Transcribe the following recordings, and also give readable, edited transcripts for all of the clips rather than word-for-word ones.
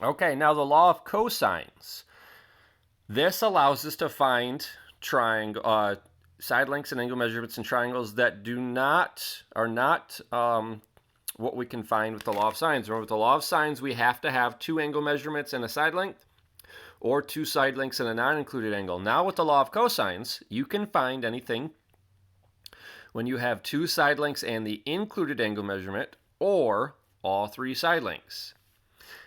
Okay, now the law of cosines. This allows us to find side lengths and angle measurements in triangles that are not what we can find with the law of sines. Remember, with the law of sines, we have to have two angle measurements and a side length, or two side lengths and a non-included angle. Now with the law of cosines, you can find anything when you have two side lengths and the included angle measurement, or all three side lengths.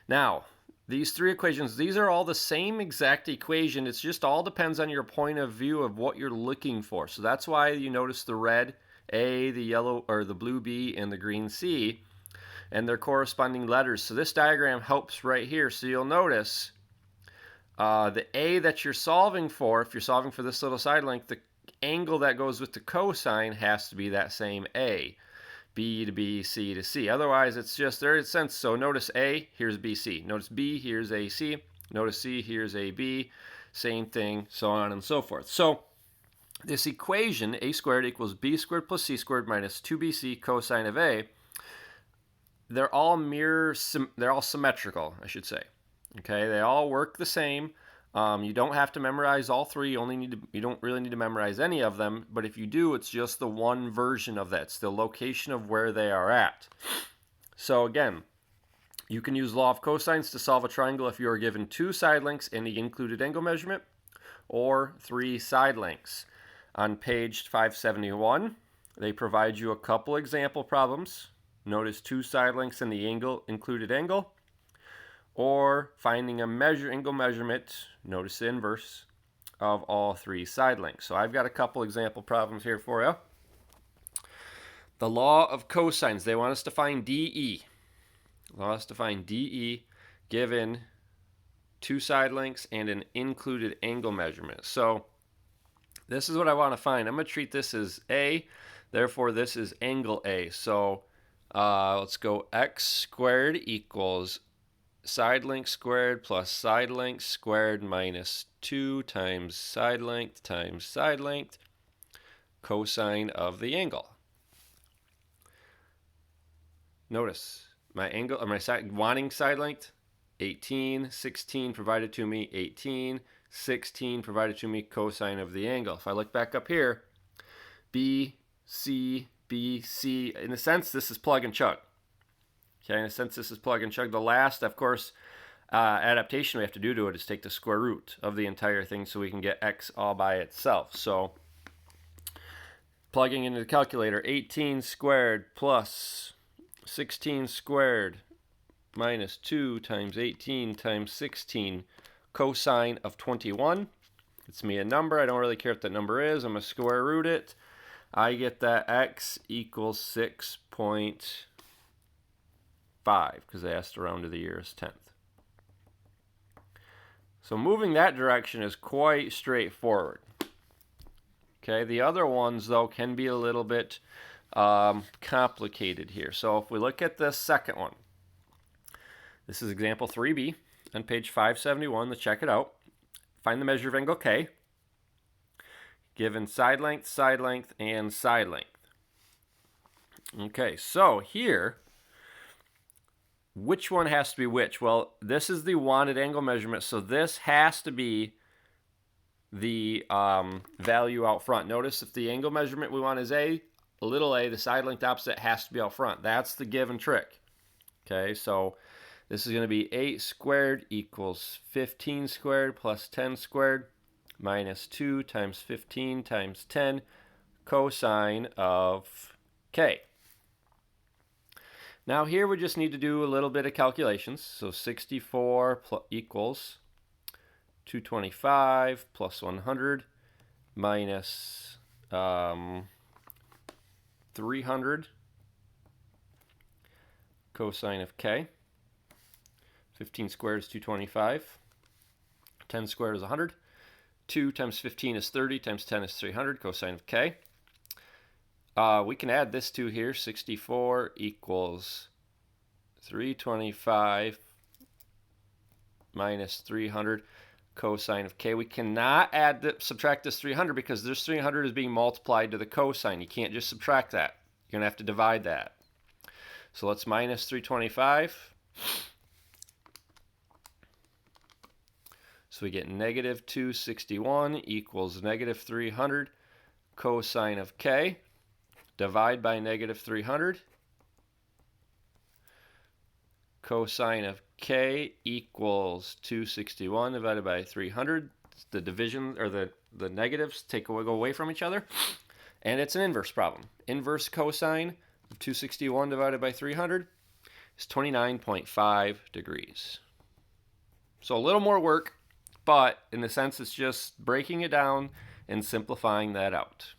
Now, these three equations, these are all the same exact equation. It just all depends on your point of view of what you're looking for. So that's why you notice the red A, the yellow or the blue B, and the green C, and their corresponding letters. So this diagram helps right here. So you'll notice the A that you're solving for, if you're solving for this little side length, the angle that goes with the cosine has to be that same A. B to B, C to C. Otherwise, it's just there in sense. So notice A, here's BC. Notice B, here's AC. Notice C, here's AB. Same thing, so on and so forth. So this equation, A squared equals B squared plus C squared minus 2BC cosine of A, they're all symmetrical, I should say. Okay, they all work the same. You don't have to memorize all three. You don't really need to memorize any of them. But if you do, it's just the one version of that. It's the location of where they are at. So again, you can use law of cosines to solve a triangle if you are given two side lengths and the included angle measurement, or three side lengths. On page 571, they provide you a couple example problems. Notice two side lengths and the included angle, or finding a angle measurement, notice the inverse, of all three side lengths. So I've got a couple example problems here for you. The law of cosines, they want us to find DE. They want us to find DE given two side lengths and an included angle measurement. So this is what I want to find. I'm going to treat this as A, therefore this is angle A. So let's go x squared equals side length squared plus side length squared minus 2 times side length cosine of the angle. Notice my angle, or my wanting side length, 18, 16 provided to me, 18, 16 provided to me, cosine of the angle. If I look back up here, B, C, B, C, in a sense this is plug and chug. Okay, in a sense, this is plug and chug. The last, of course, adaptation we have to do to it is take the square root of the entire thing so we can get x all by itself. So plugging into the calculator, 18 squared plus 16 squared minus 2 times 18 times 16 cosine of 21. It's me a number. I don't really care what that number is. I'm going to square root it. I get that x equals 6.5 because they asked to round to the nearest tenth. So moving that direction is quite straightforward. Okay, the other ones though can be a little bit complicated here. So if we look at the second one, this is example 3b on page 571. Let's check it out. Find the measure of angle K given side length, and side length. Okay, so here, which one has to be which? Well, this is the wanted angle measurement, so this has to be the value out front. Notice if the angle measurement we want is a, little a, the side length opposite has to be out front. That's the given trick. Okay, so this is going to be 8 squared equals 15 squared plus 10 squared minus 2 times 15 times 10 cosine of K. Now here we just need to do a little bit of calculations. So 64 equals 225 plus 100 minus 300 cosine of K. 15 squared is 225. 10 squared is 100. 2 times 15 is 30 times 10 is 300 cosine of K. We can add this to here. 64 equals 325 minus 300 cosine of K. We cannot subtract this 300 because this 300 is being multiplied to the cosine. You can't just subtract that. You're going to have to divide that. So let's minus 325. So we get negative 261 equals negative 300 cosine of k. Divide by negative 300. Cosine of k equals 261 divided by 300. The division, or the negatives, go away from each other. And it's an inverse problem. Inverse cosine of 261 divided by 300 is 29.5 degrees. So a little more work, but in a sense it's just breaking it down and simplifying that out.